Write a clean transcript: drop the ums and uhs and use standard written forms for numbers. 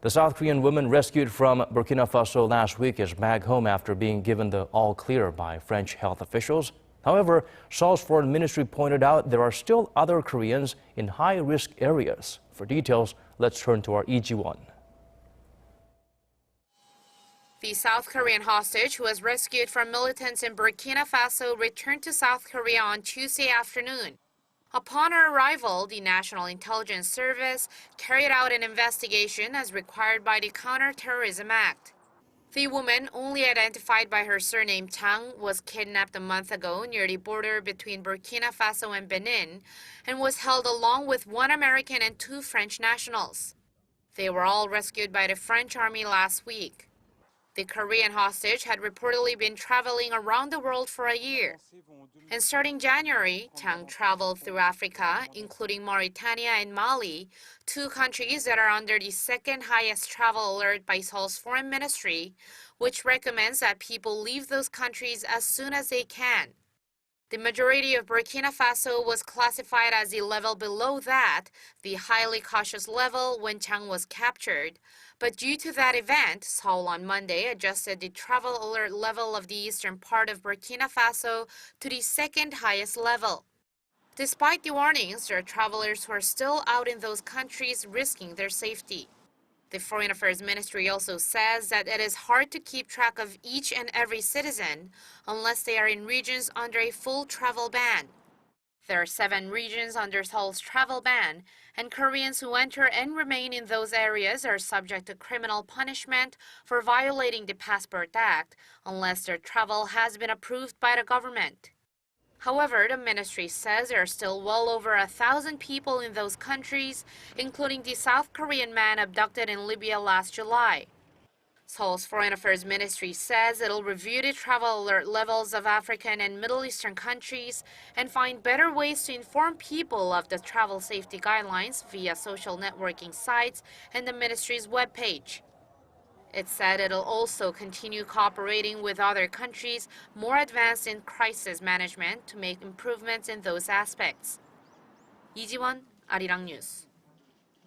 The South Korean woman rescued from Burkina Faso last week is back home after being given the all-clear by French health officials. However, Seoul's foreign ministry pointed out there are still other Koreans in high-risk areas. For details, let's turn to our Lee Ji-won. The South Korean hostage, who was rescued from militants in Burkina Faso, returned to South Korea on Tuesday afternoon. Upon her arrival, the National Intelligence Service carried out an investigation as required by the Counter-Terrorism Act. The woman, only identified by her surname Jang, was kidnapped a month ago near the border between Burkina Faso and Benin and was held along with one American and two French nationals. They were all rescued by the French army last week. The Korean hostage had reportedly been traveling around the world for a year. And starting January, Jang traveled through Africa, including Mauritania and Mali, two countries that are under the second highest travel alert by Seoul's foreign ministry, which recommends that people leave those countries as soon as they can. The majority of Burkina Faso was classified as the level below that, the highly cautious level, when Jang was captured. But due to that event, Seoul on Monday adjusted the travel alert level of the eastern part of Burkina Faso to the second highest level. Despite the warnings, there are travelers who are still out in those countries risking their safety. The Foreign Affairs Ministry also says that it is hard to keep track of each and every citizen unless they are in regions under a full travel ban. There are 7 regions under Seoul's travel ban, and Koreans who enter and remain in those areas are subject to criminal punishment for violating the Passport Act unless their travel has been approved by the government. However, the ministry says there are still well over 1,000 people in those countries, including the South Korean man abducted in Libya last July. Seoul's Foreign Affairs Ministry says it'll review the travel alert levels of African and Middle Eastern countries and find better ways to inform people of the travel safety guidelines via social networking sites and the ministry's webpage. It said it'll also continue cooperating with other countries more advanced in crisis management to make improvements in those aspects. Lee Ji-won, Arirang News.